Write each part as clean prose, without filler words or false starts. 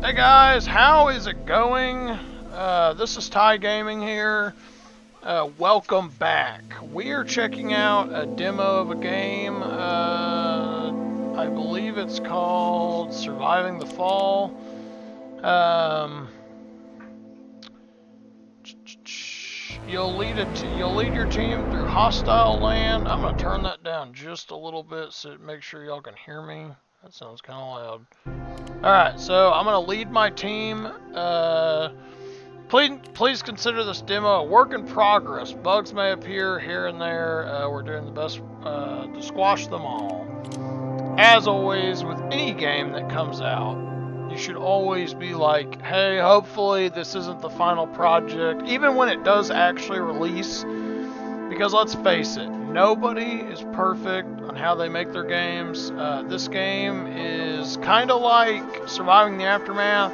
Hey guys, how is it going? This is Ty Gaming here. Welcome back. We are checking out a demo of a game. I believe it's called Surviving the Fall. You'll lead your team through hostile land. I'm gonna turn that down just a little bit so make sure y'all can hear me. That sounds kind of loud. Alright, so I'm going to lead my team. Please consider this demo a work in progress. Bugs may appear here and there. We're doing the best to squash them all. As always, with any game that comes out, you should always be like, hey, hopefully this isn't the final project, even when it does actually release. Because let's face it, nobody is perfect on how they make their games. This game is kind of like Surviving the Aftermath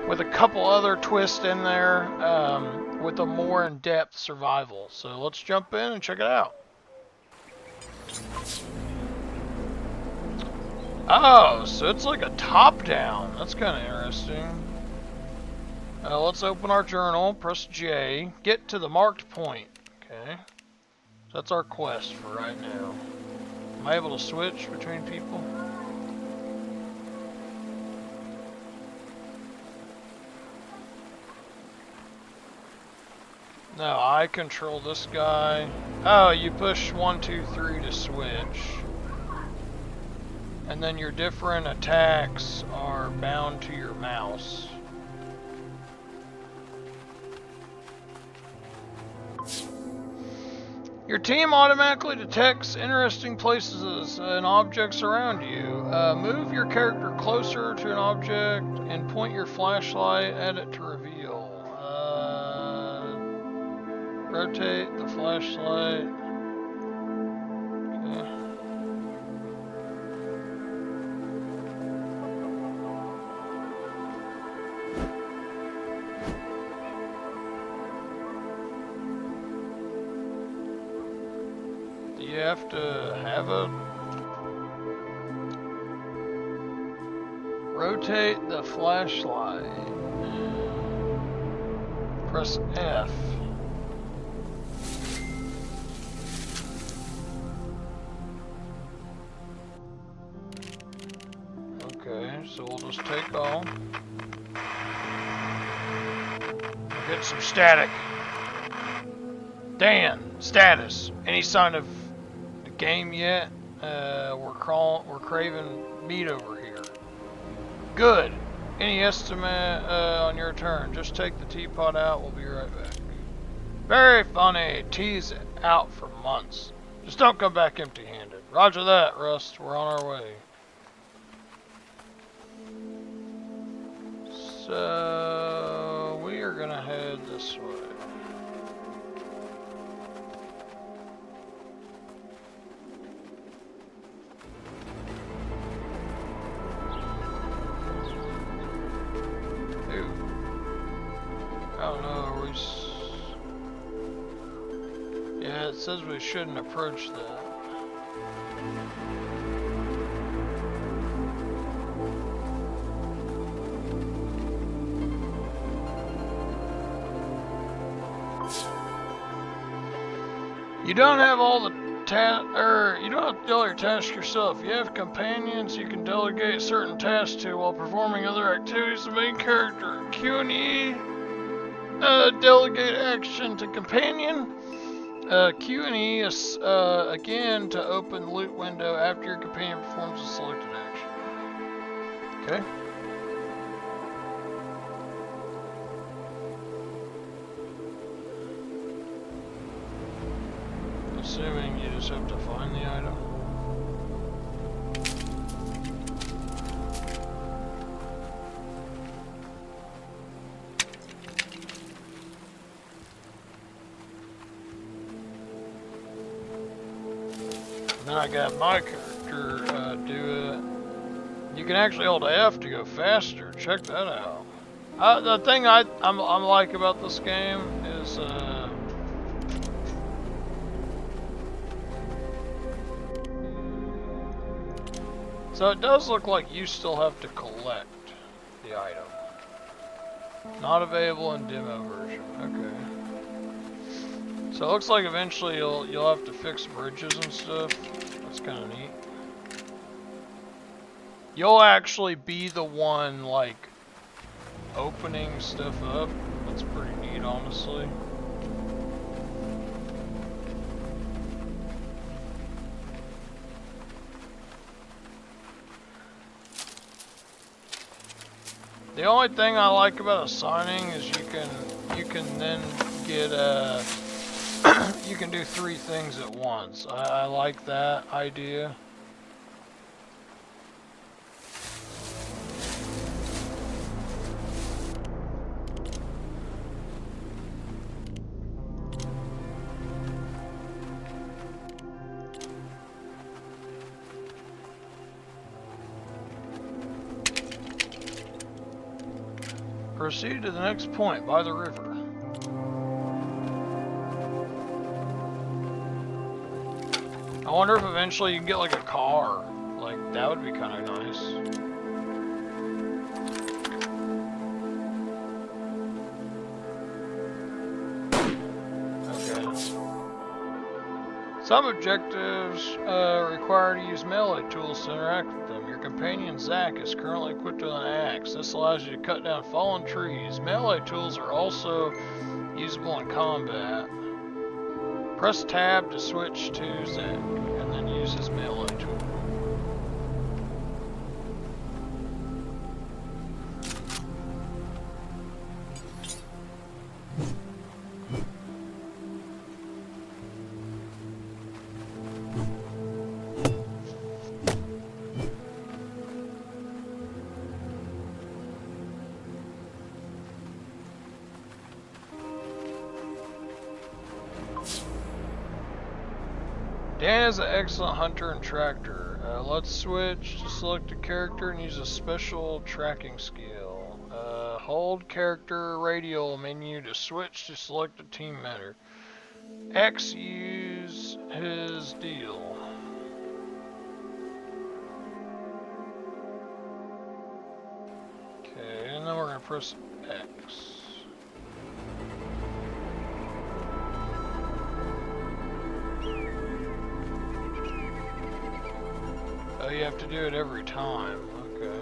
with a couple other twists in there with a more in-depth survival. So let's jump in and check it out. Oh, so it's like a top-down. That's kind of interesting. Let's open our journal, press J, get to the marked point. Okay. That's our quest for right now. Am I able to switch between people? No, I control this guy. Oh, you push 1, 2, 3 to switch. And then your different attacks are bound to your mouse. Your team automatically detects interesting places and objects around you. Move your character closer to an object and point your flashlight at it to reveal. Rotate the flashlight. Okay. You have to have a rotate the flashlight. Press F. Okay, so we'll just take off. Get some static. Dan, status. Any sign of game yet? We're craving meat over here. Good. Any estimate on your turn? Just take the teapot out. We'll be right back. Very funny. Tease out for months. Just don't come back empty-handed. Roger that, Rust. We're on our way. So we are gonna head this way. Yeah, it says we shouldn't approach that. You don't have all the you don't have to do all your tasks yourself. You have companions you can delegate certain tasks to while performing other activities. The main character, Q and E, delegate action to companion. Q and E is again to open the loot window after your companion performs a selected action. Okay. Assuming you just have to find the item. Then I got my character do it. You can actually hold F to go faster. Check that out. The thing I'm like about this game is so it does look like you still have to collect the item. Not available in demo version. Okay. So it looks like eventually you'll have to fix bridges and stuff. That's kind of neat. You'll actually be the one like opening stuff up. That's pretty neat, honestly. The only thing I like about assigning is you can then get you can do 3 things at once. I like that idea. Proceed to the next point by the river. I wonder if eventually you can get like a car. Like, that would be kind of nice. Okay. Some objectives require to use melee tools to interact with them. Your companion Zach is currently equipped with an axe. This allows you to cut down fallen trees. Melee tools are also usable in combat. Press tab to switch to Zach, and then use his melee tool. Dan is an excellent hunter and tracker. Let's switch to select a character and use a special tracking skill. Hold character radial menu to switch to select a team member. X use his deal. Okay, and then we're going to press X. Oh, you have to do it every time. Okay.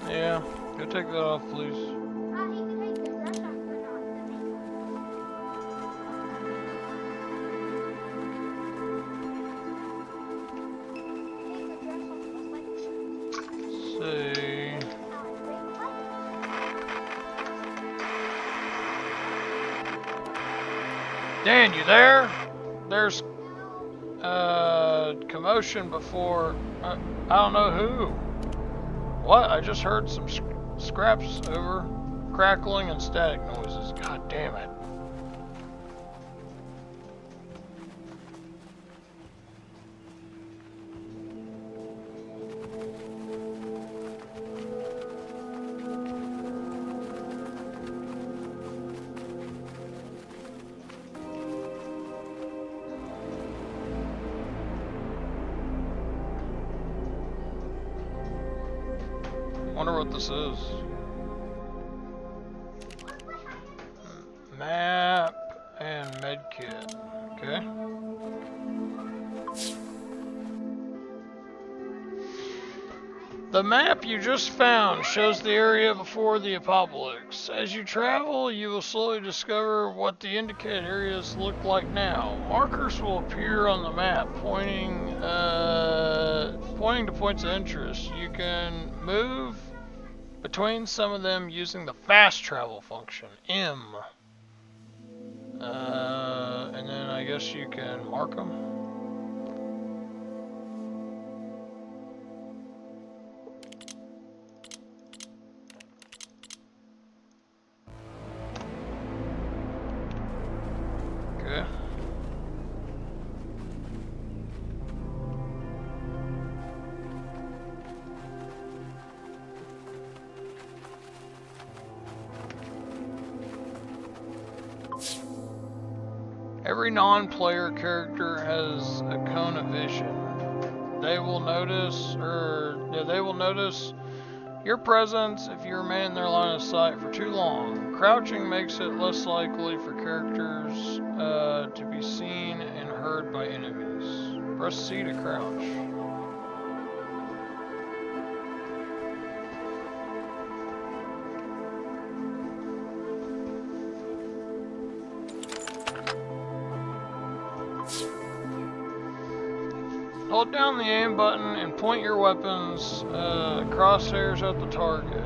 Yeah, go take that off, please. Dan, you there? There's commotion before I don't know who. What? I just heard some scraps over, crackling and static noises. God damn it. Wonder what this is. Map and medkit. Okay. The map you just found shows the area before the apocalypse. As you travel, you will slowly discover what the indicated areas look like now. Markers will appear on the map, pointing to points of interest. You can move between some of them using the fast travel function, M. And then I guess you can mark them. Okay. Every non-player character has a cone of vision. They will notice your presence if you remain in their line of sight for too long. Crouching makes it less likely for characters to be seen and heard by enemies. Press C to crouch. Hold down the aim button and point your weapons crosshairs at the target.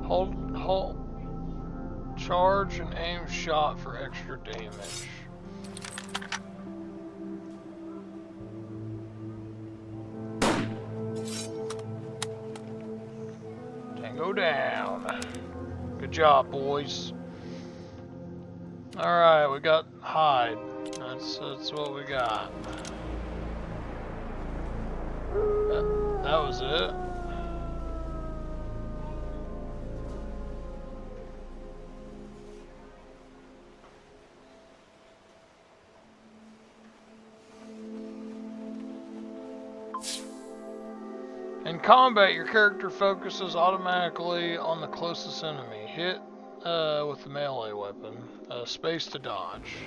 Hold charge and aim shot for extra damage. Tango down. Good job, boys. Alright, we got hide. That's what we got. That was it. In combat, your character focuses automatically on the closest enemy. Hit with the melee weapon. Space to dodge.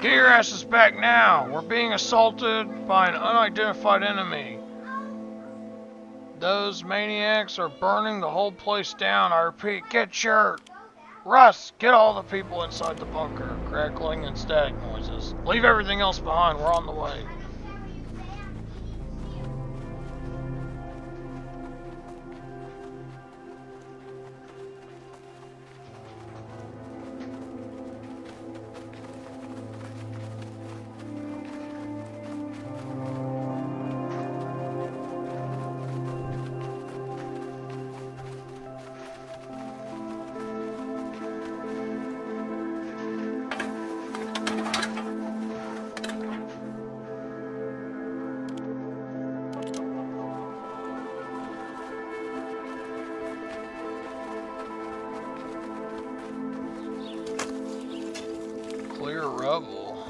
Get your asses back now! We're being assaulted by an unidentified enemy. Those maniacs are burning the whole place down. I repeat, get your... Russ, get all the people inside the bunker. Crackling and static noises. Leave everything else behind. We're on the way. Clear rubble.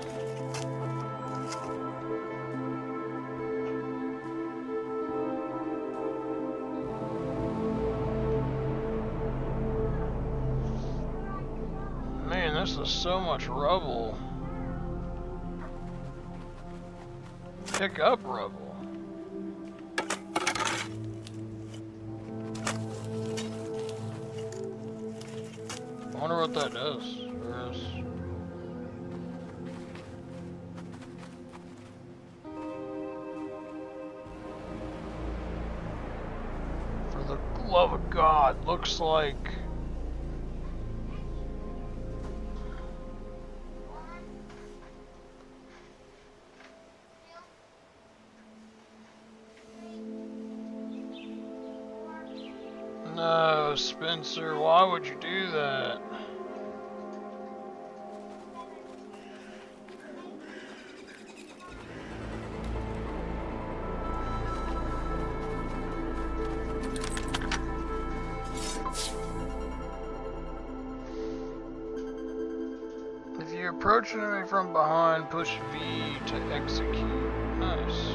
Man, this is so much rubble. Pick up rubble. I wonder what that does. For the love of God, looks like... No, Spencer, why would you do that? If you approach an enemy from behind, push V to execute. Nice.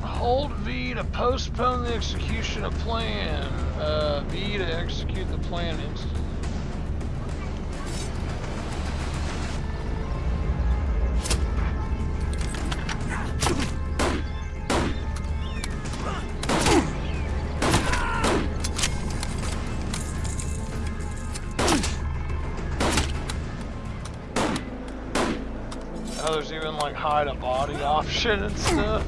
Hold V to postpone the execution of plan. B to execute the plan instantly. Oh, there's even like hide a body option and stuff.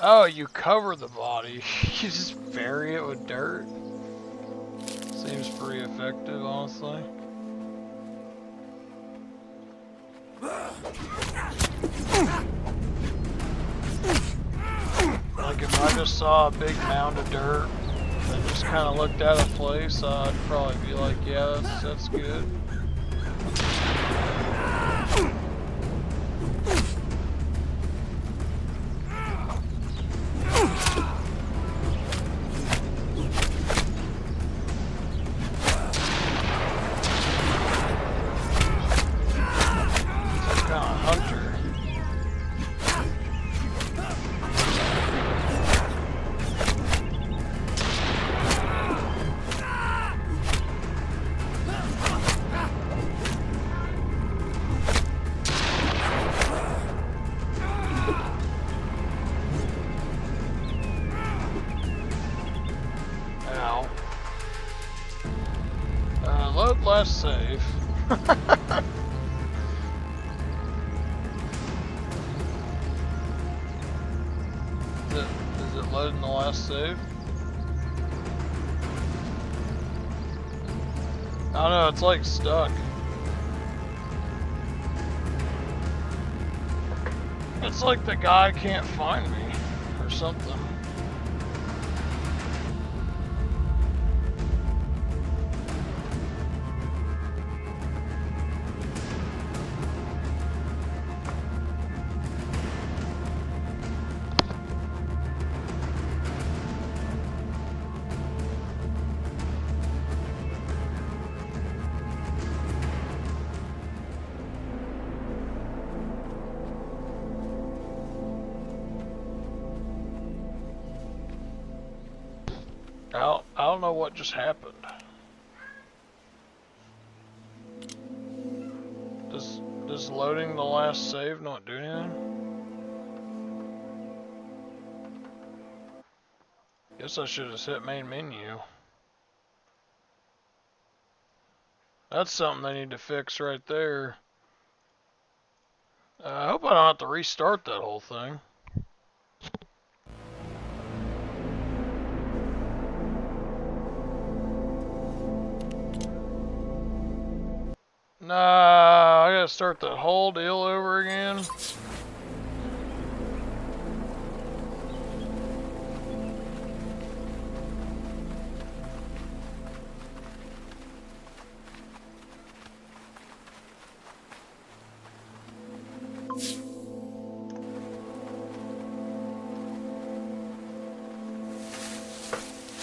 Oh, you cover the body. You just bury it with dirt. Seems pretty effective, honestly. Like if I just saw a big mound of dirt that just kind of looked out of place, I'd probably be like, yeah, that's good. Load last save. Is it loading the last save? I don't know, it's like stuck. It's like the guy can't find me or something. I don't know what just happened. Does loading the last save not do anything? Guess I should have hit main menu. That's something they need to fix right there. I hope I don't have to restart that whole thing. Nah, I gotta start that whole deal over again.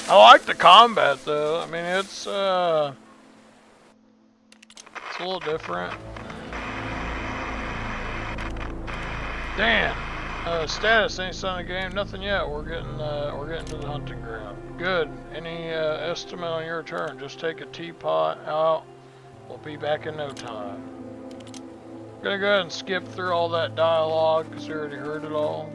I like the combat though. I mean, it's a little different. Dan, status, any sign of game? Nothing yet. We're getting to the hunting ground. Good. Any estimate on your turn? Just take a teapot out. We'll be back in no time. Gonna go ahead and skip through all that dialogue because we already heard it all.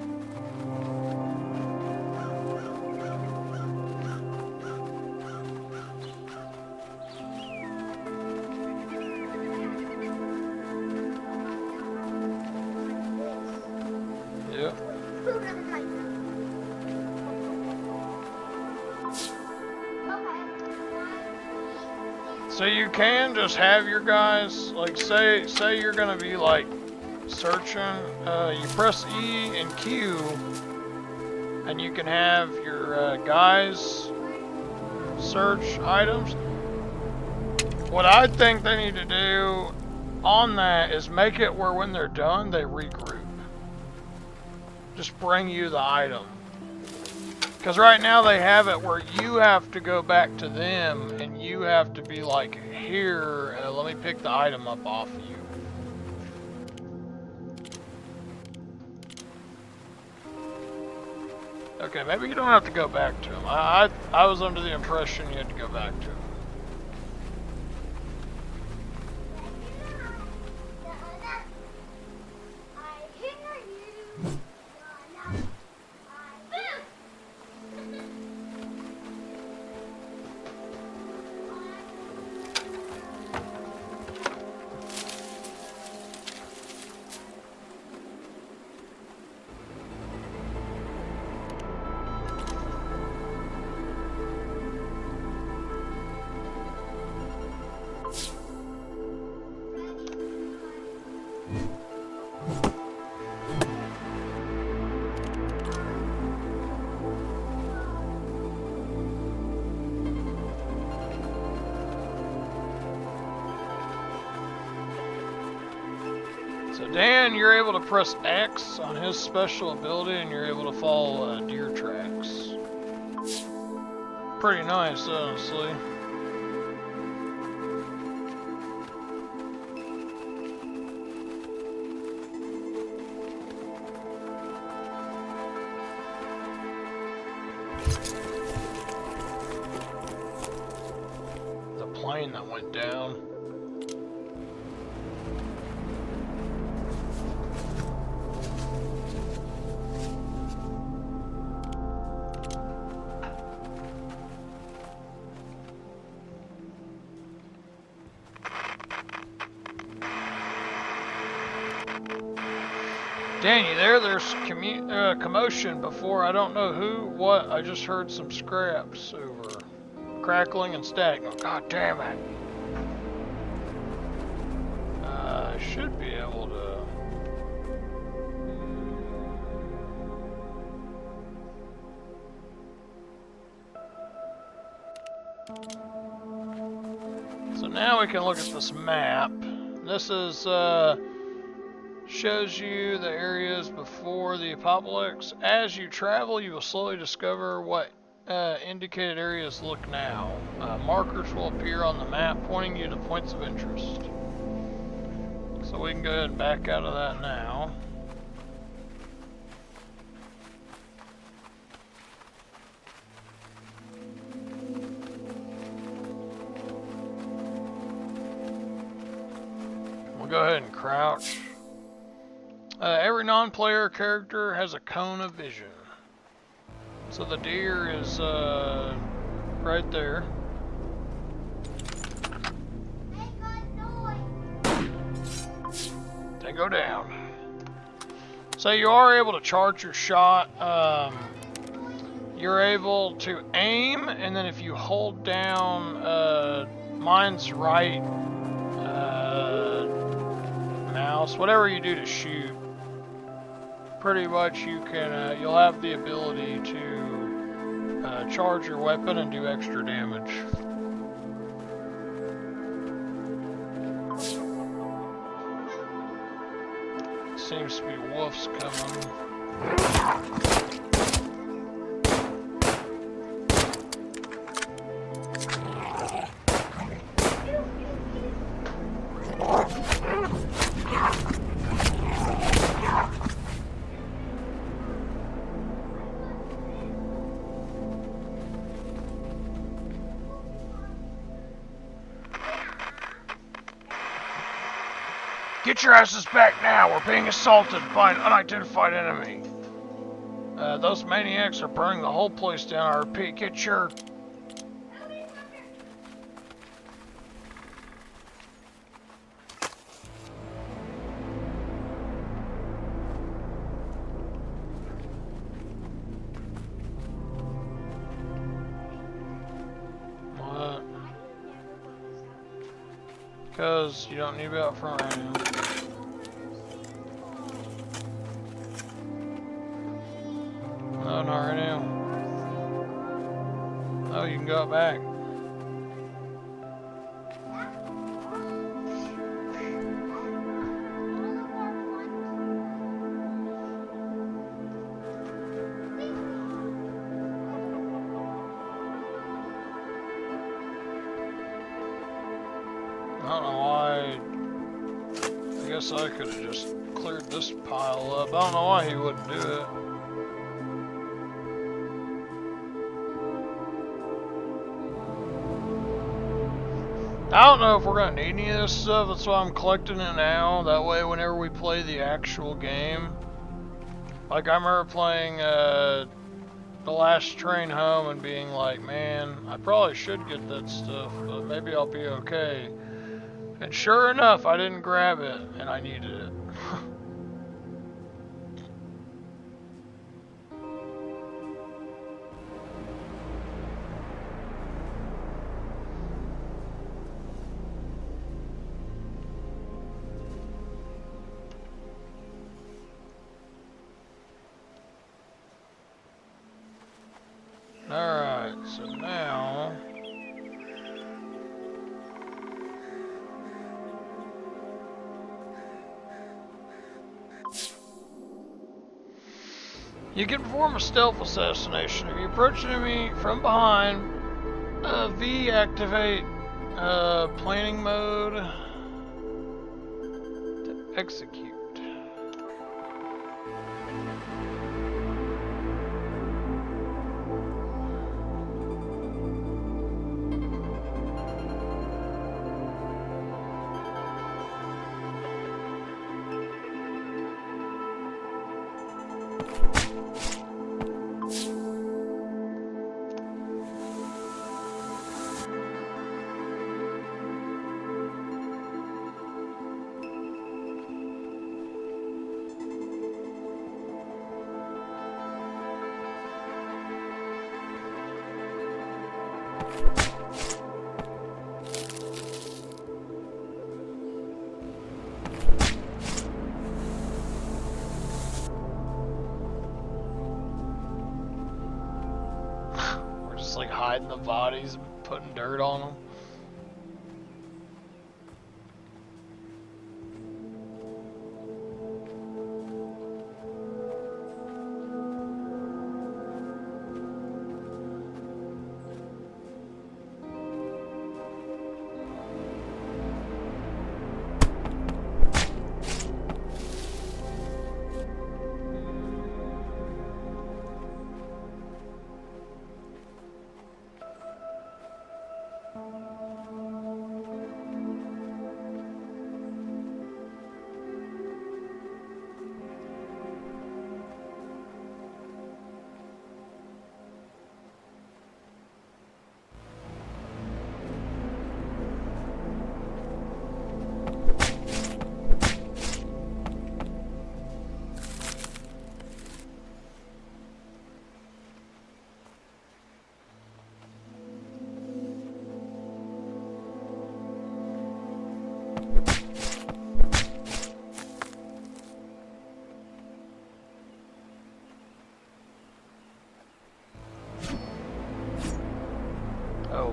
So you can just have your guys, like say you're gonna be like searching, you press E and Q and you can have your guys search items. What I think they need to do on that is make it where when they're done, they regroup. Just bring you the item. Because right now they have it where you have to go back to them and you have to be like, here, let me pick the item up off you. Okay, maybe you don't have to go back to him. I was under the impression you had to go back to him. So Dan, you're able to press X on his special ability and you're able to follow deer tracks. Pretty nice, honestly. The plane that went down. Dan, you there? There's commotion before. I don't know who, what. I just heard some scraps over. Crackling and static. Oh, God damn it. I should be able to... So now we can look at this map. This is, shows you the areas before the apocalypse. As you travel, you will slowly discover what indicated areas look now. Markers will appear on the map pointing you to points of interest. So we can go ahead and back out of that now. We'll go ahead and crouch. Every non-player character has a cone of vision. So the deer is right there. They go down. So you are able to charge your shot. You're able to aim, and then if you hold down mine's right mouse, whatever you do to shoot, pretty much you can you'll have the ability to charge your weapon and do extra damage. Seems to be wolves coming. Get your asses back now! We're being assaulted by an unidentified enemy. Those maniacs are burning the whole place down. I repeat, get your... What? Because you don't need to be out front right now. No, not right now. Oh, you can go back. don't know why. I guess I could have just cleared this pile up. I don't know why he wouldn't do it. I don't know if we're going to need any of this stuff. That's why I'm collecting it now. That way, whenever we play the actual game. Like, I remember playing The Last Train Home and being like, man, I probably should get that stuff, but maybe I'll be okay. And sure enough, I didn't grab it, and I needed it. Alright, so now... you can perform a stealth assassination. If you approach an enemy from behind, V activate planning mode to execute. Like hiding the bodies and putting dirt on them. Oh.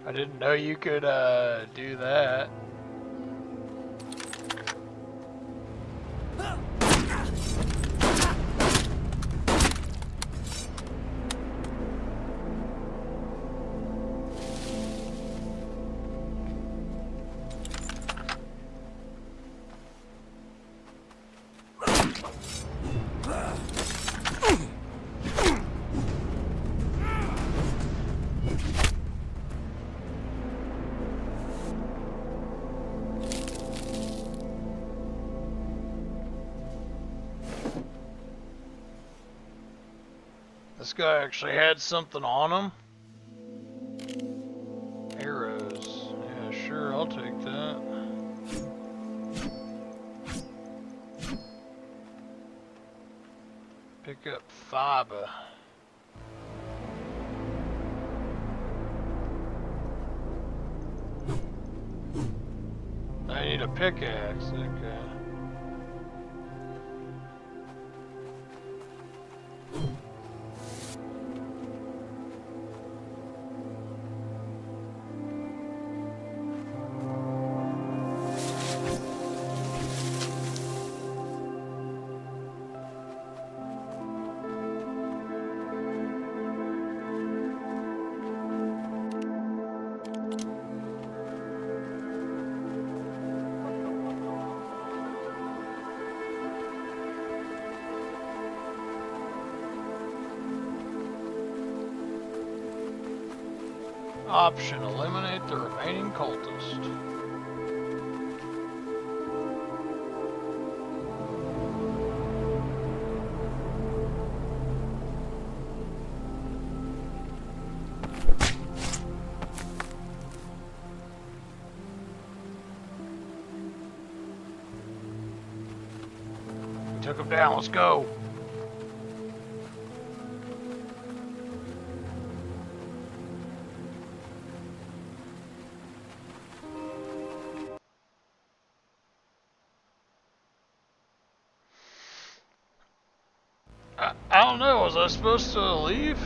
I didn't know you could do that. This guy actually had something on him. Arrows. Yeah, sure, I'll take that. Pick up fiber. I need a pickaxe, okay. Option, eliminate the remaining cultist. We took him down, let's go. I don't know, was I supposed to leave?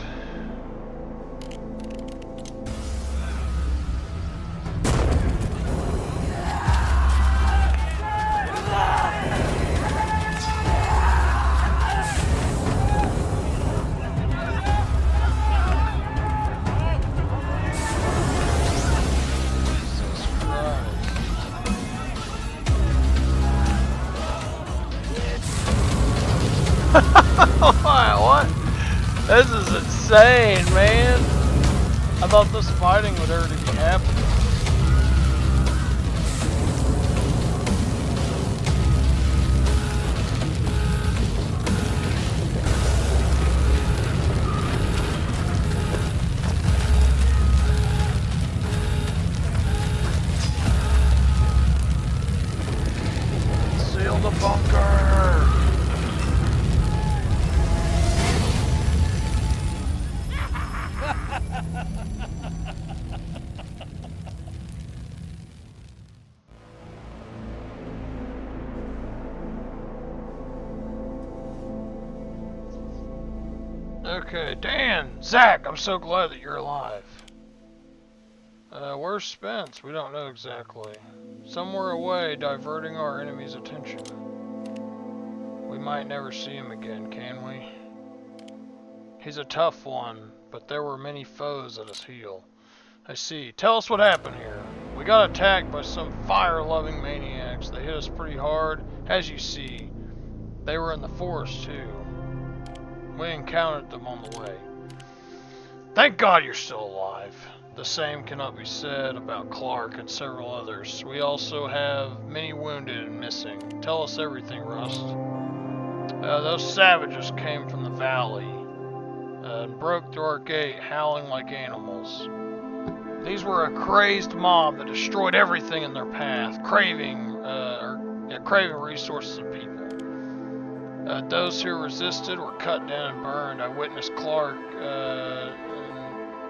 What? This is insane, man. I thought this fighting would already be happening. Seal the bunker. Okay, Dan, Zach, I'm so glad that you're alive. Where's Spence? We don't know exactly. Somewhere away, diverting our enemy's attention. We might never see him again, can we? He's a tough one, but there were many foes at his heel. I see. Tell us what happened here. We got attacked by some fire-loving maniacs. They hit us pretty hard. As you see, they were in the forest too. We encountered them on the way. Thank God you're still alive. The same cannot be said about Clark and several others. We also have many wounded and missing. Tell us everything, Rust. Those savages came from the valley and broke through our gate, howling like animals. These were a crazed mob that destroyed everything in their path, craving resources and people. Those who resisted were cut down and burned. I witnessed Clark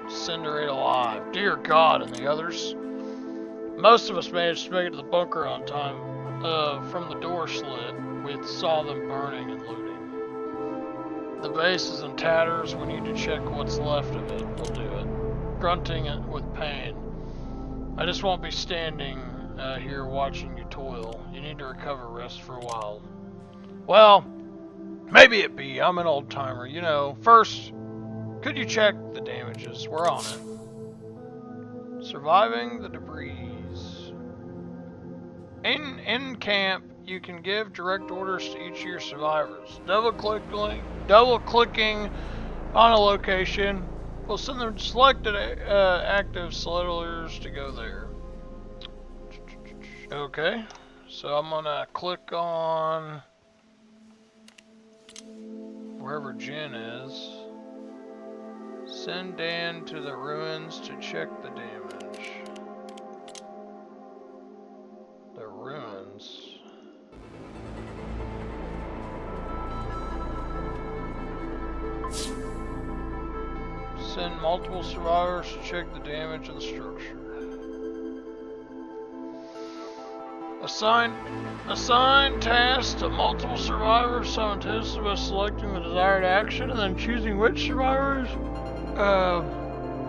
incinerate alive. Dear God, and the others? Most of us managed to make it to the bunker on time. From the door slit, we saw them burning and looting. The base is in tatters. We need to check what's left of it. We'll do it. Grunting it with pain. I just won't be standing here watching you toil. You need to recover, rest for a while. Well, maybe it be. I'm an old timer, you know. First, could you check the damages? We're on it. Surviving the debris. In camp, you can give direct orders to each of your survivors. Double-clicking on a location will send them selected active settlers to go there. Okay, so I'm gonna click on wherever Jen is. Send Dan to the ruins to check the damage. The ruins. Send multiple survivors to check the damage of the structure. Assign tasks to multiple survivors simultaneously by selecting the desired action and then choosing which survivors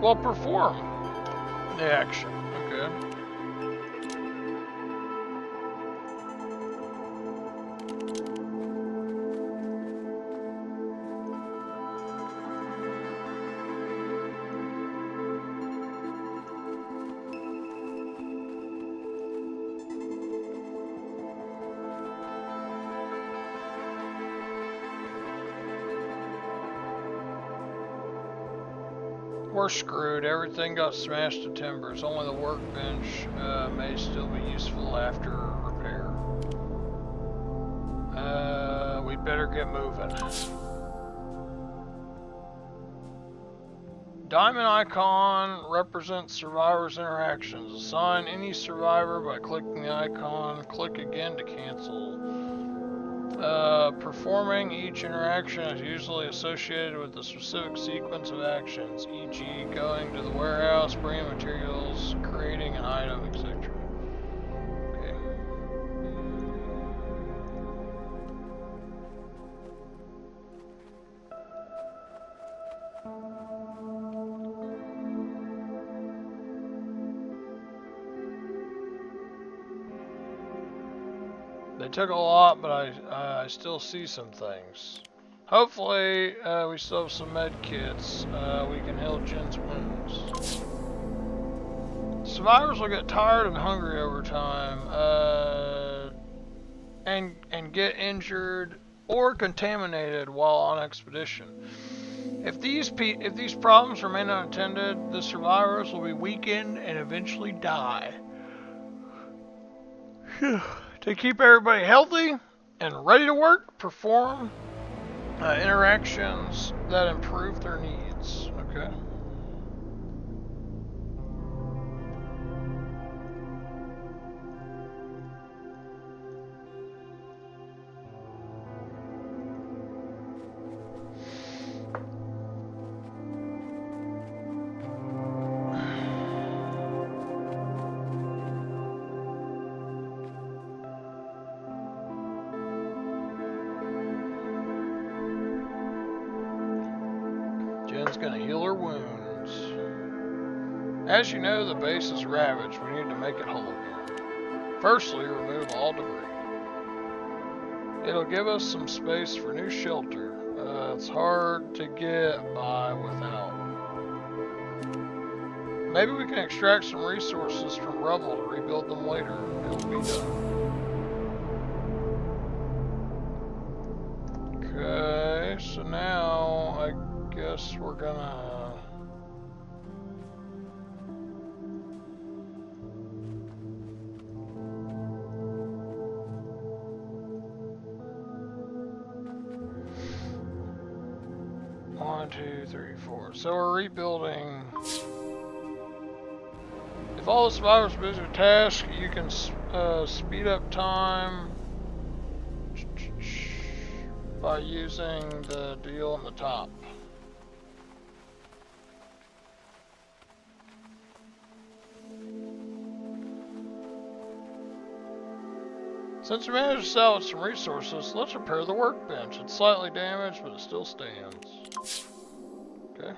will perform the action. Okay. We're screwed. Everything got smashed to timbers. Only the workbench may still be useful after repair. We'd better get moving. Diamond icon represents survivors' interactions. Assign any survivor by clicking the icon. Click again to cancel. Performing each interaction is usually associated with a specific sequence of actions, e.g. going to the warehouse, bringing materials, creating an item, etc. Okay. They took a lot, but I still see some things. Hopefully, we still have some med kits. We can heal Jen's wounds. Survivors will get tired and hungry over time, and get injured or contaminated while on expedition. If these problems remain unattended, the survivors will be weakened and eventually die. To keep everybody healthy and ready to work, perform interactions that improve their needs. Okay. Jen's gonna heal her wounds. As you know, the base is ravaged. We need to make it whole again. Firstly, remove all debris. It'll give us some space for new shelter. It's hard to get by without. Maybe we can extract some resources from rubble to rebuild them later. It'll be done. Okay, so now I guess we're gonna... One, two, three, four. So we're rebuilding. If all the survivors are busy with tasks, you can speed up time by using the deal on the top. Since we managed to salvage some resources, let's repair the workbench. It's slightly damaged, but it still stands. Okay.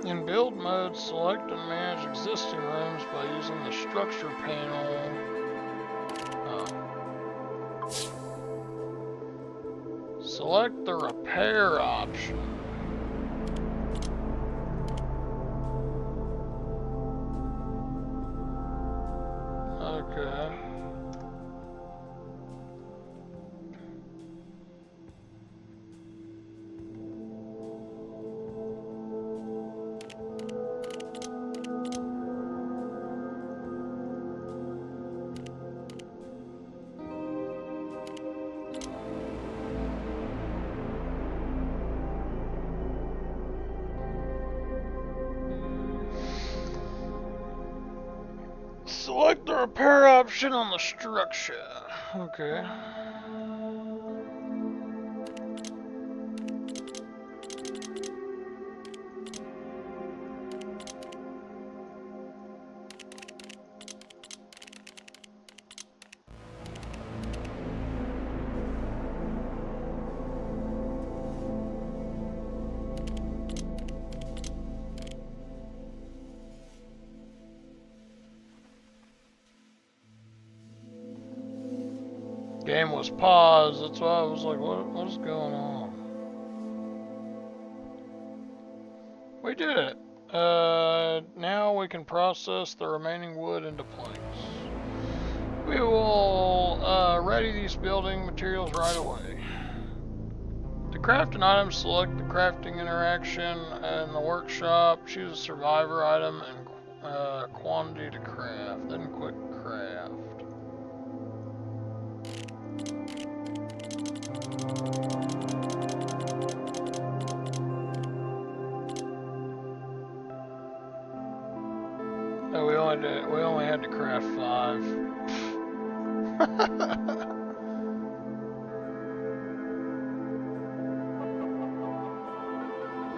In build mode, select and manage existing rooms by using the structure panel. Select the repair option. Okay. Select the repair option on the structure. Okay. Game was paused. That's why I was like, what is going on? We did it. Now we can process the remaining wood into planks. We will ready these building materials right away. To craft an item, select the crafting interaction in the workshop, choose a survivor item and quantity to craft, then click craft. Oh, we only had to craft 5.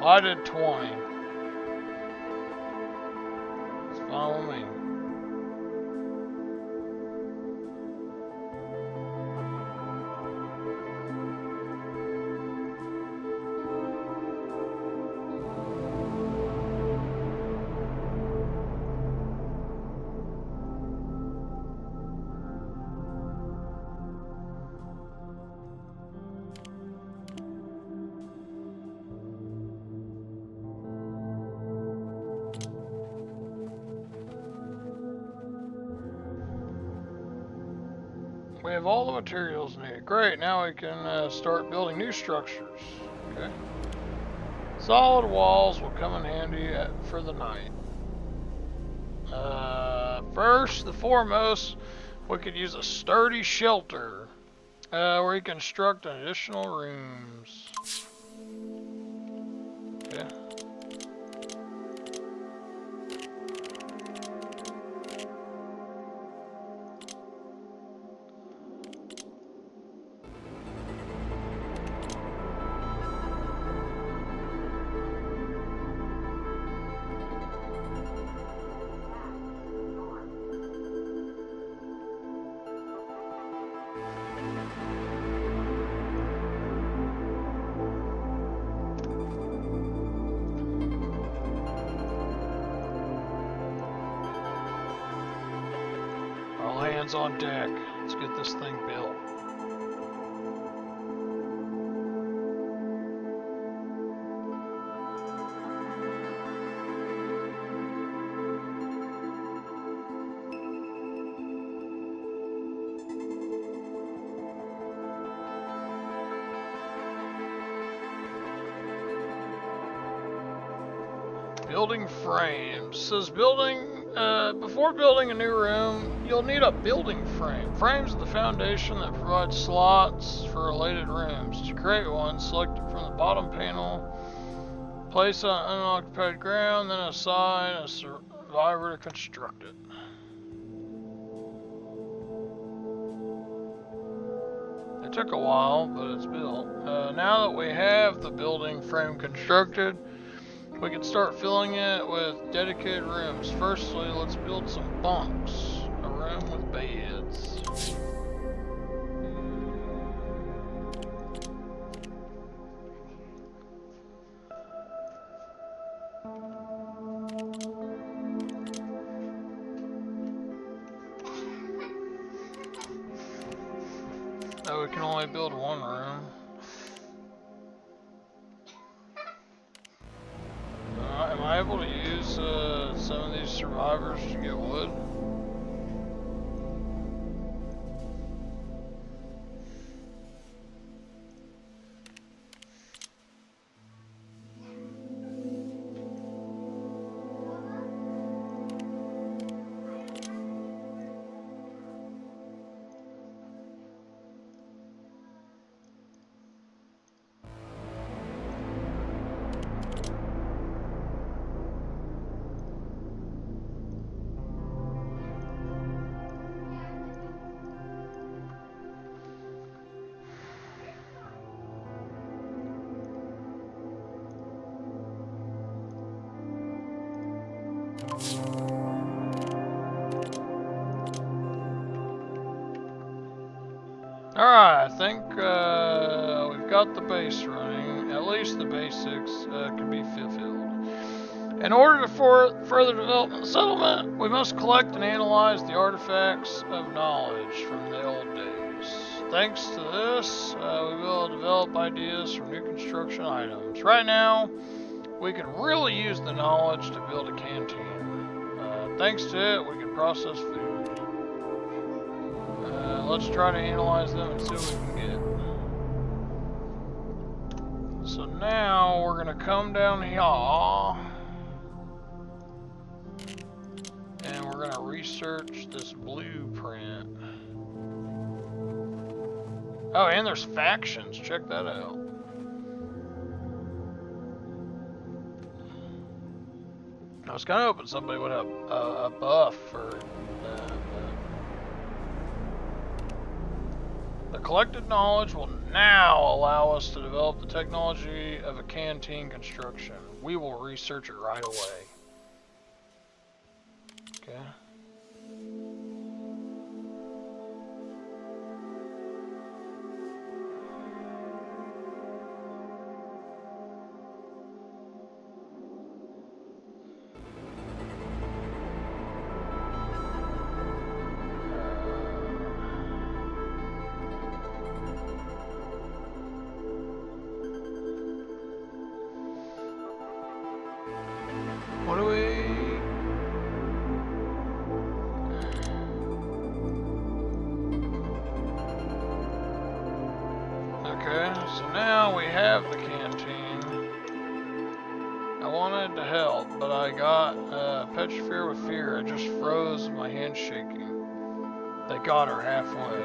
Well, I did 20. It's fine with me. We have all the materials needed. Great, now we can start building new structures. Okay. Solid walls will come in handy for the night. First, the foremost, we could use a sturdy shelter where you construct additional rooms. Okay. Hands on deck. Let's get this thing built. Building frames. Says before building a new room, you'll need a building frame. Frames are the foundation that provides slots for related rooms. To create one, select it from the bottom panel, place it on unoccupied ground, then assign a survivor to construct it. It took a while, but it's built. Now that we have the building frame constructed, we can start filling it with dedicated rooms. Firstly, let's build some bunks. A room with beds. Oh, we can only build one room. Am I able to use some of these survivors to get wood? Alright, I think we've got the base running. At least the basics can be fulfilled. In order to further develop the settlement, we must collect and analyze the artifacts of knowledge from the old days. Thanks to this, we will develop ideas for new construction items. Right now, we can really use the knowledge to build a canteen. Thanks to it, we can process food. Let's try to analyze them and see what we can get. So now we're gonna come down here and we're gonna research this blueprint. Oh, and there's factions. Check that out. I was kind of hoping somebody would have a buff for that. The collected knowledge will now allow us to develop the technology of a canteen construction. We will research it right away. Okay. What do we... Okay, so now we have the canteen. I wanted to help, but I got petrified with fear. I just froze, my hands shaking. They got her halfway.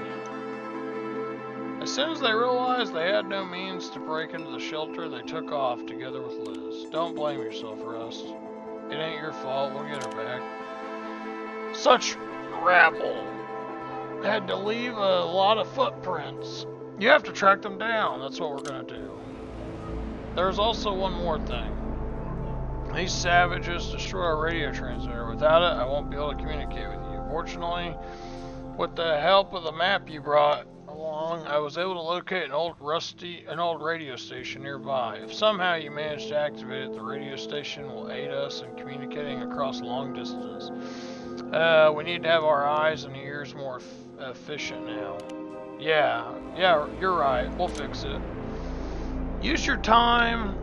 As soon as they realized they had no means to break into the shelter, they took off together with Liz. Don't blame yourself, Rust. It ain't your fault, we'll get her back. Such rabble. Had to leave a lot of footprints. You have to track them down, that's what we're gonna do. There's also one more thing. These savages destroy our radio transmitter. Without it, I won't be able to communicate with you. Fortunately, with the help of the map you brought along, I was able to locate an old radio station nearby. If somehow you manage to activate it, the radio station will aid us in communicating across long distance. We need to have our eyes and ears more efficient now. Yeah, you're right. We'll fix it. Use your time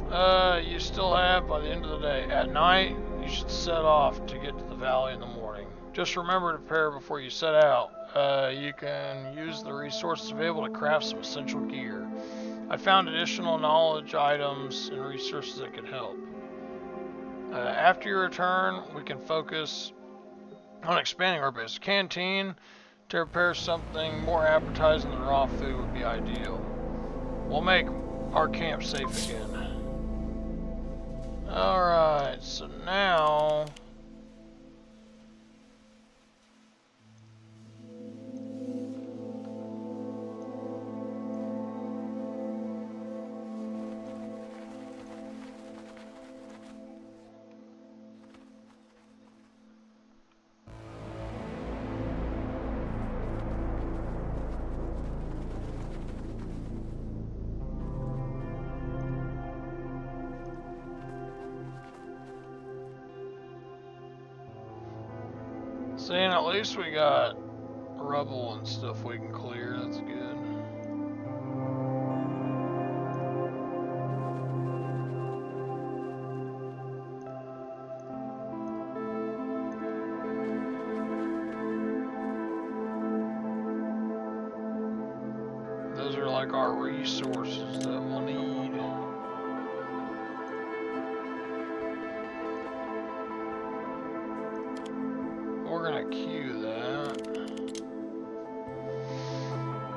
you still have by the end of the day. At night, you should set off to get to the valley in the morning. Just remember to prepare before you set out. You can use the resources to be able to craft some essential gear. I found additional knowledge items and resources that could help. After your return, we can focus on expanding our base. Canteen to prepare something more appetizing than raw food would be ideal. We'll make our camp safe again. Alright, so now... Seeing at least we got rubble and stuff we can clear, that's good. Those are like our resources that we'll need. We're gonna queue that.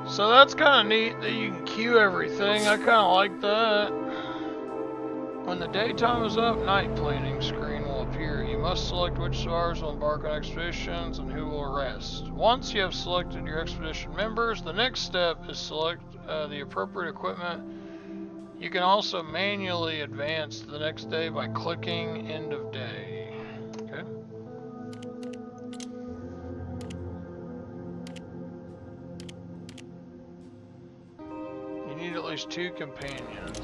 So that's kind of neat that you can queue everything. I kind of like that. When the daytime is up, night planning screen will appear. You must select which stars will embark on expeditions and who will rest. Once you have selected your expedition members, the next step is select the appropriate equipment. You can also manually advance to the next day by clicking end of day. Okay. You need at least 2 companions.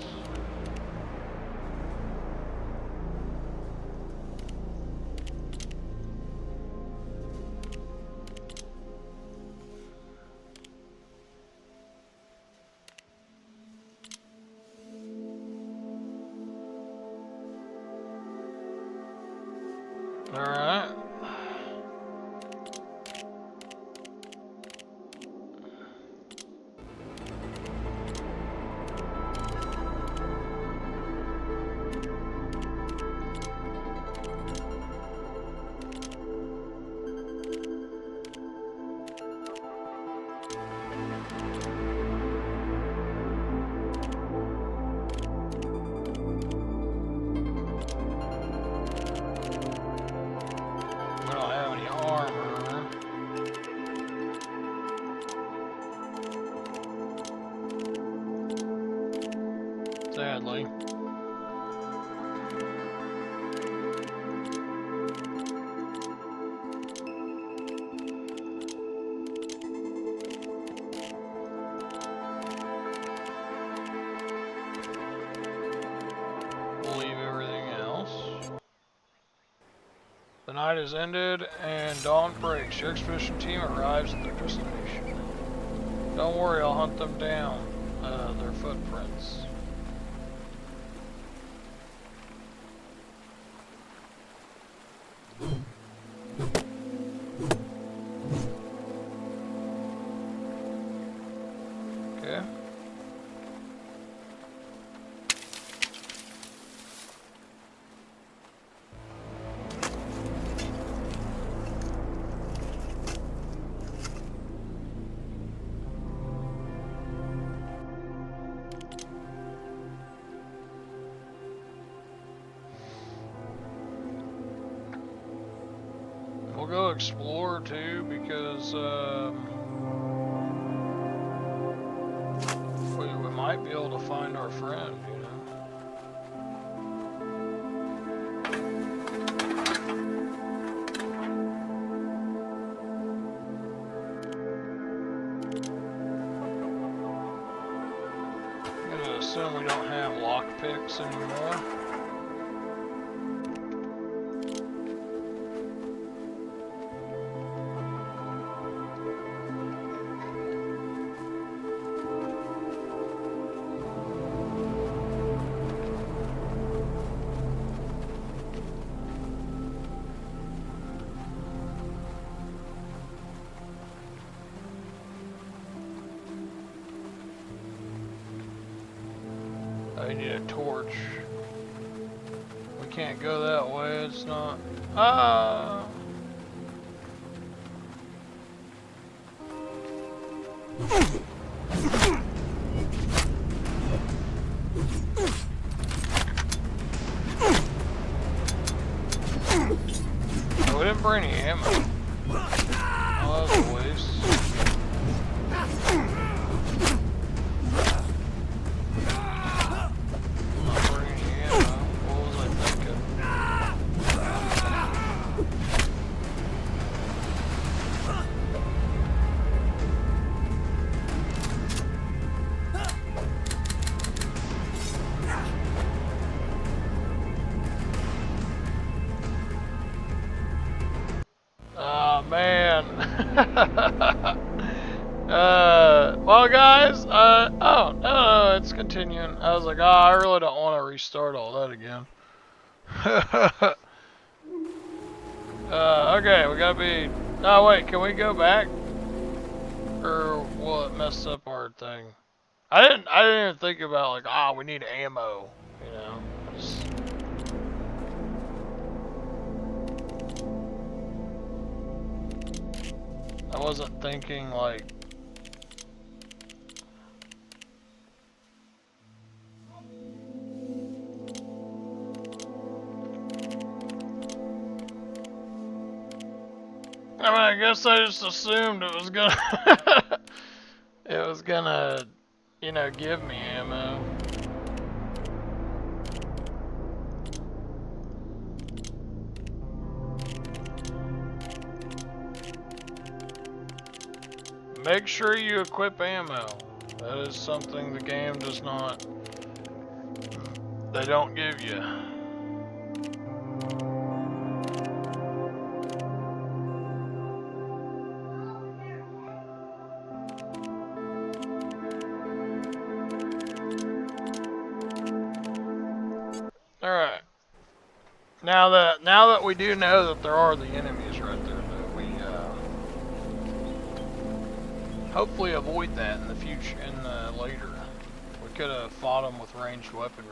Alright. We don't have any armor. Sadly. We'll leave everything else. The night has ended and dawn breaks. Your expedition team arrives at their destination. Don't worry, I'll hunt them down. Their footprints. Okay. We'll go explore too, because we might be able to find our friend, you know. I'm gonna assume we don't have lockpicks anymore. I need a torch. We can't go that way, it's not... Ah! No, we didn't bring any ammo. Oh, that was a waste. Man. Well, guys, oh, no, it's continuing. I was like, oh, I really don't want to restart all that again. Okay, we gotta be, oh, wait, can we go back? Or will it mess up our thing? I didn't even think about, like, ah, we need ammo, you know? I wasn't thinking, like... I mean, I guess I just assumed it was gonna... it was gonna, you know, give me ammo. Make sure you equip ammo. That is something the game does not... They don't give you. Alright. Now that we do know that there are the enemies right there, though, we hopefully avoid that in the future. Later, we could have fought them with ranged weaponry.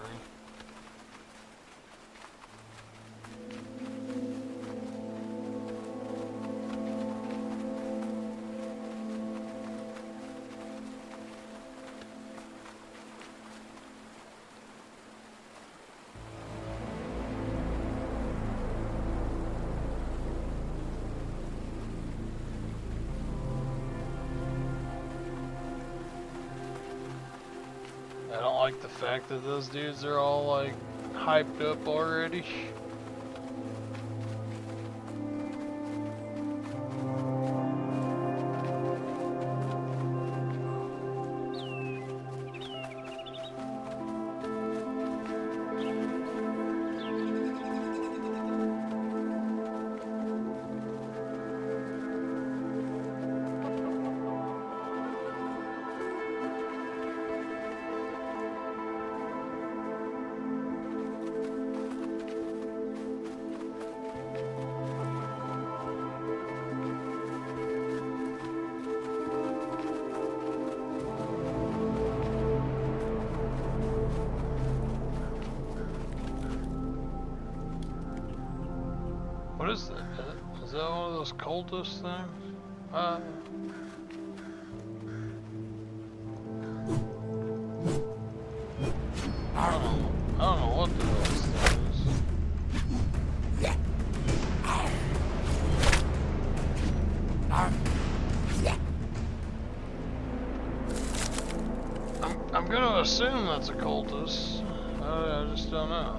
I don't like the fact that those dudes are all like hyped up already. What is that? Is that one of those cultist things? I don't know what the hell this thing is. I'm gonna assume that's a cultist. I just don't know.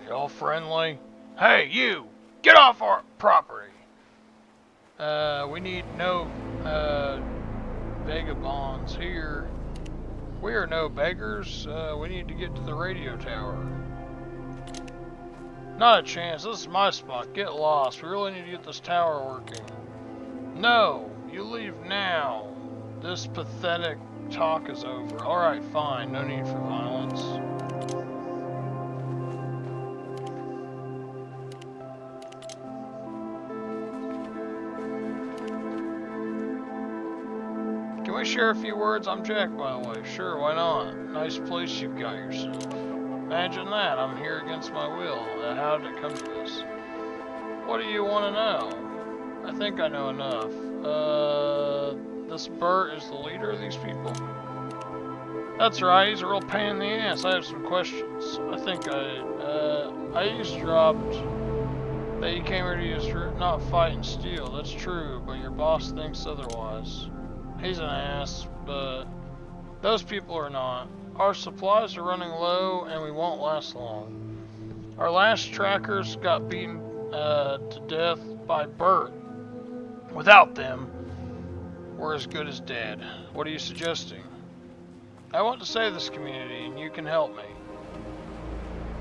Y'all friendly? Hey, you! Get off our property! We need no, vagabonds here. We are no beggars. We need to get to the radio tower. Not a chance. This is my spot. Get lost. We really need to get this tower working. No! You leave now. This pathetic talk is over. Alright, fine. No need for violence. Can we share a few words? I'm Jack, by the way. Sure, why not? Nice place you've got yourself. Imagine that. I'm here against my will. How did it come to this? What do you want to know? I think I know enough. This Bert is the leader of these people? That's right. He's a real pain in the ass. I have some questions. I think I eavesdropped that you came here to use not fight and steal. That's true, but your boss thinks otherwise. He's an ass, but those people are not. Our supplies are running low and we won't last long. Our last trackers got beaten to death by Bert. Without them, we're as good as dead. What are you suggesting? I want to save this community and you can help me.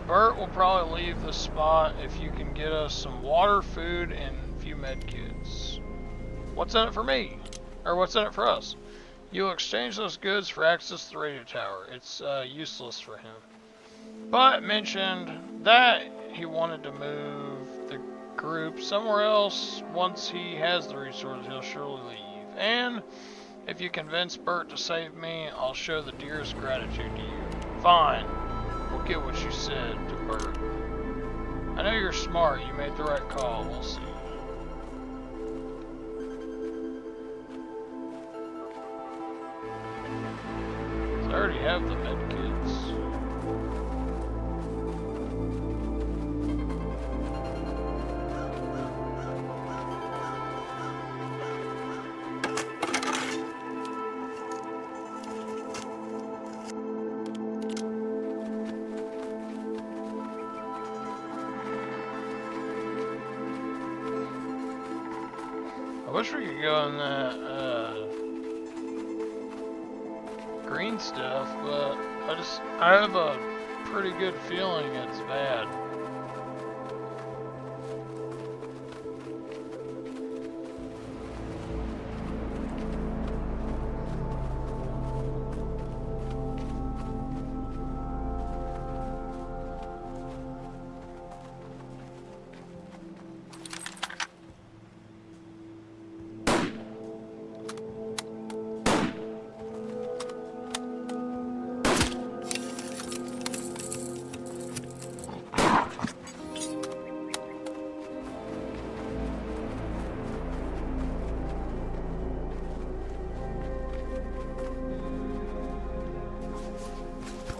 Bert will probably leave this spot if you can get us some water, food, and a few medkits. What's in it for me? Or what's in it for us? You'll exchange those goods for access to the radio tower. It's useless for him. But mentioned that he wanted to move the group somewhere else. Once he has the resources, he'll surely leave. And if you convince Bert to save me, I'll show the dearest gratitude to you. Fine. We'll get what you said to Bert. I know you're smart. You made the right call. We'll see. I already have the medkits. wish we could go in that green stuff, but I have a pretty good feeling it's bad.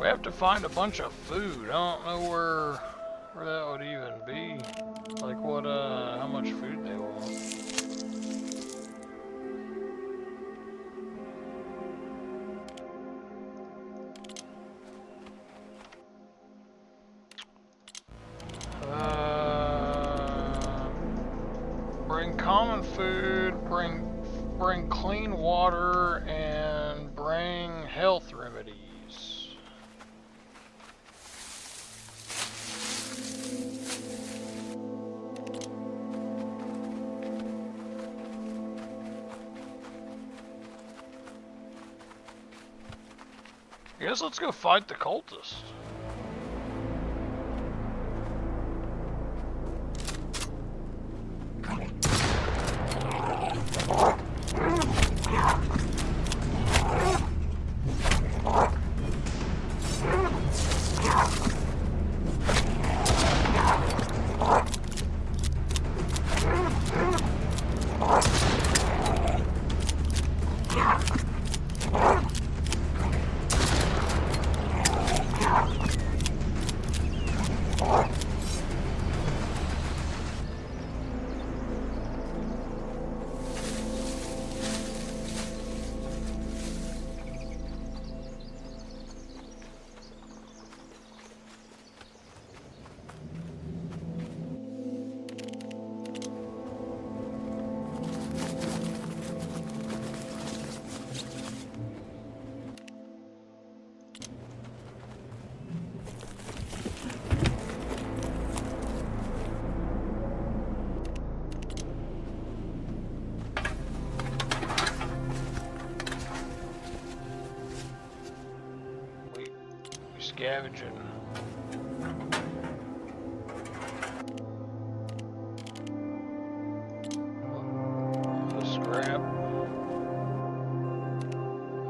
We have to find a bunch of food. I don't know where that would even be. Like what, how much food they want. Bring common food, bring clean water, and bring health remedies. I guess let's go fight the cultists. Scavenging. The scrap.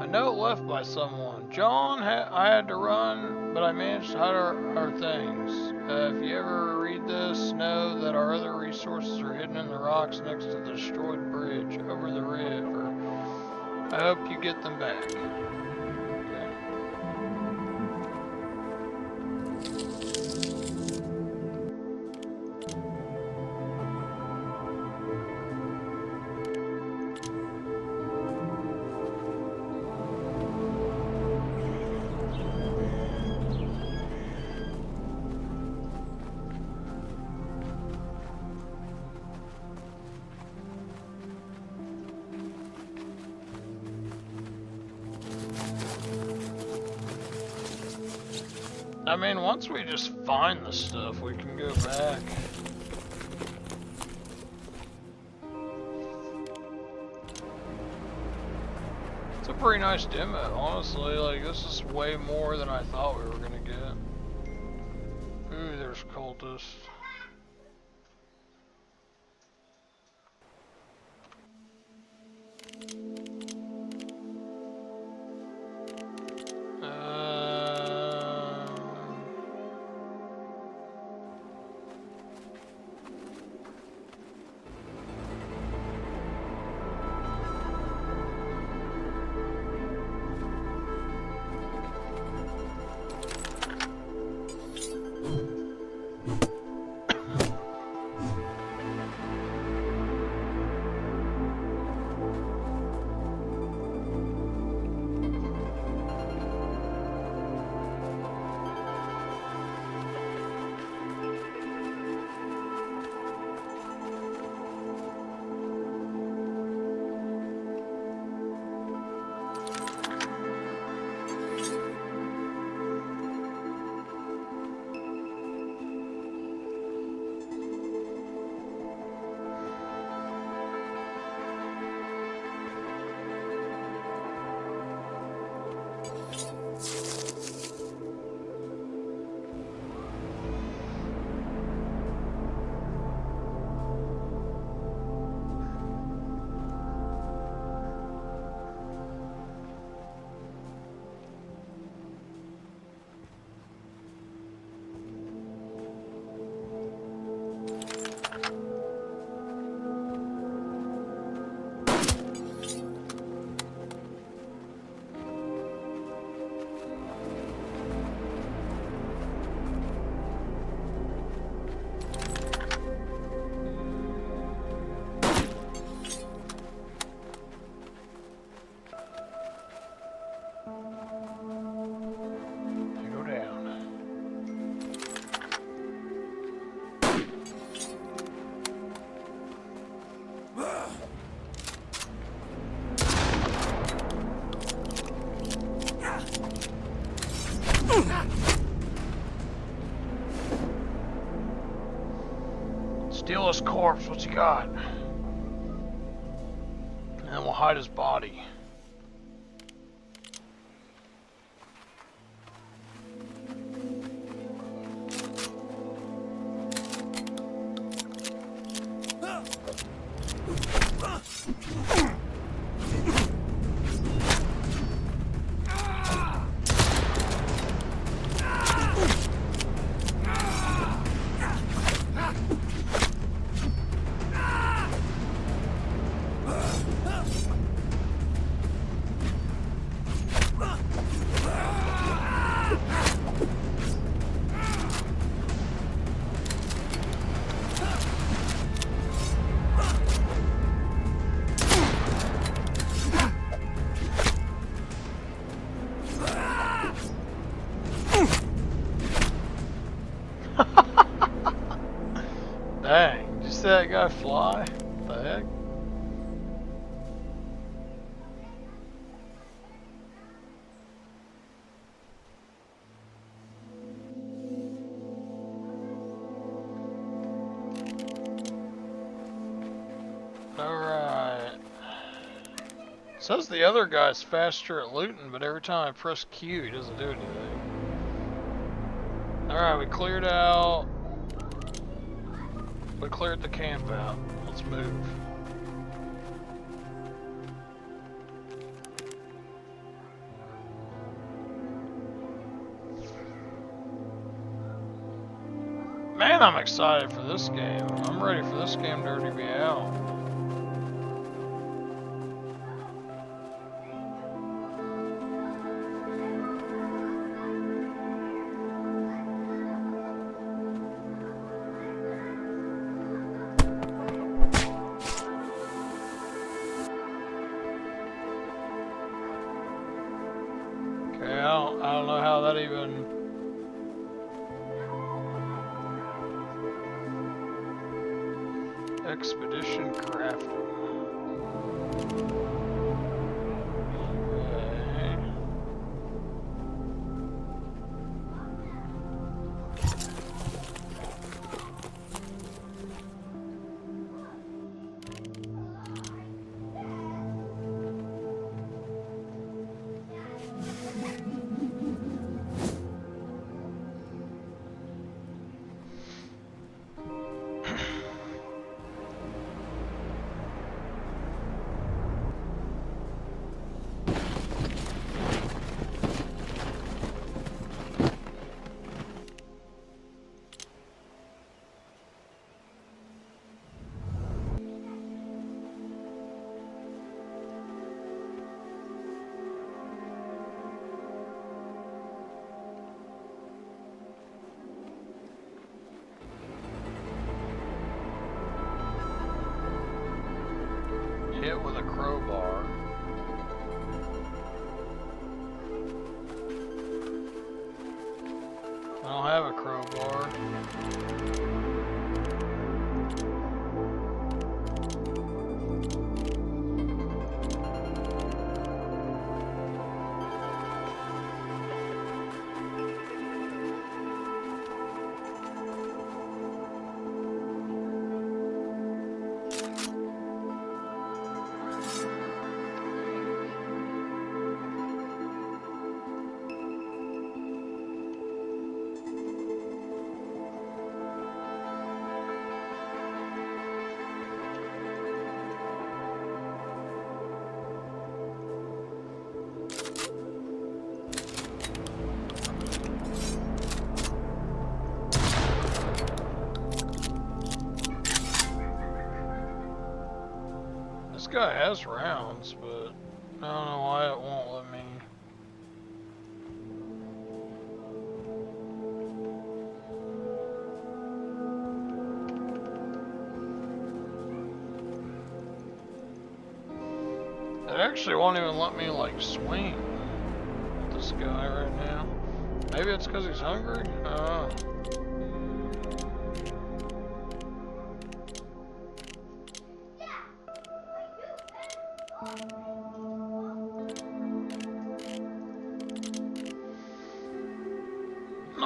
A note left by someone. John, I had to run, but I managed to hide our things. If you ever read this, know that our other resources are hidden in the rocks next to the destroyed bridge over the river. I hope you get them back. I mean, once we just find the stuff, we can go back. It's a pretty nice demo, honestly. Like, this is way more than I thought we were gonna get. Ooh, there's cultists. Steal his corpse, what's he got? And then we'll hide his body. Dang, did you see that guy fly? What the heck? Alright. Says the other guy's faster at looting, but every time I press Q, he doesn't do anything. Alright, we cleared out. We cleared the camp out. Let's move. Man, I'm excited for this game. I'm ready for this game to already be out. I don't know how that even... Expedition crafting. Okay. Hit with a crowbar. I don't have a crowbar. This guy has rounds, but I don't know why it won't let me. It actually won't even let me like swing at this guy right now. Maybe it's because he's hungry? I don't know.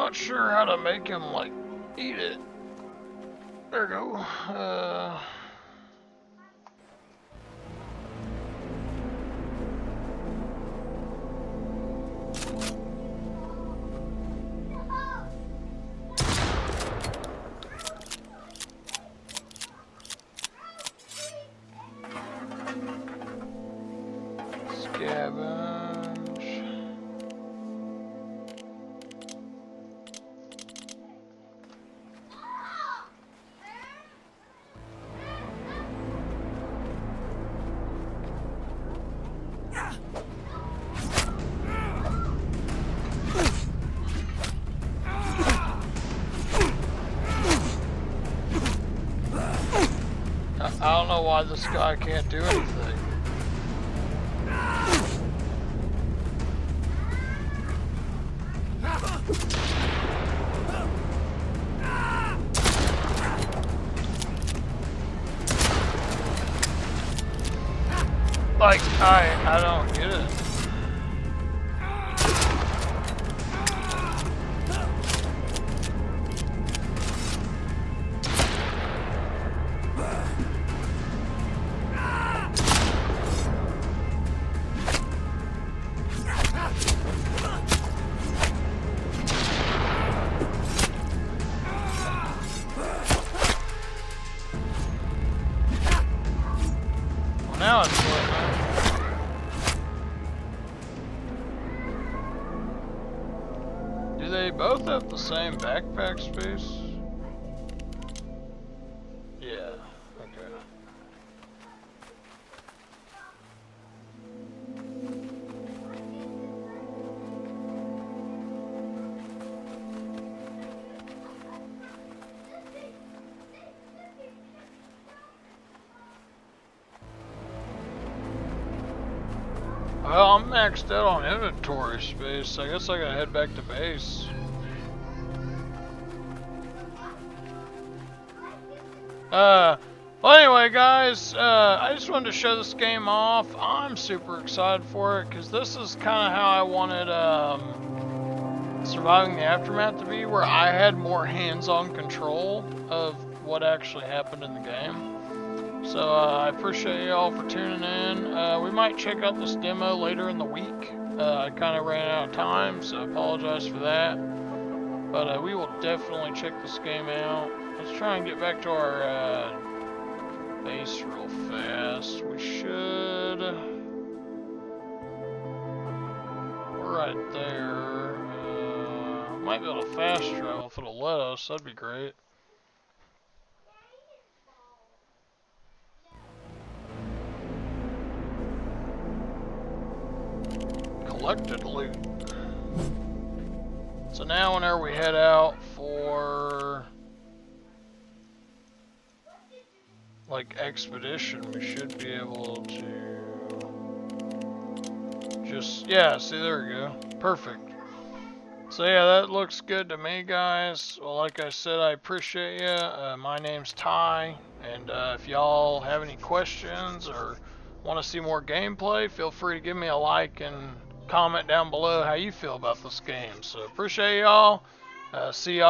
not sure how to make him, like, eat it. There we go. Scavenge. I don't know why this guy can't do anything. Like, I don't get it. Well, now it's working. Do they both have the same backpack space? Yeah, okay. Well, I'm maxed out on inventory space. I guess I gotta head back to base. Well anyway guys, I just wanted to show this game off. I'm super excited for it because this is kind of how I wanted Surviving the Aftermath to be, where I had more hands-on control of what actually happened in the game. So I appreciate y'all for tuning in. We might check out this demo later in the week. I kind of ran out of time, so I apologize for that. But we will definitely check this game out. Let's try and get back to our base real fast. We should. We're right there. Might be able to fast travel if it'll let us. That'd be great. Collected loot. So now whenever we head out for like expedition, we should be able to just, yeah, see, there we go. Perfect. So yeah, that looks good to me, guys. Well, like I said, I appreciate you. My name's Ty, and if y'all have any questions or want to see more gameplay, feel free to give me a like and comment down below how you feel about this game. So appreciate y'all. See y'all.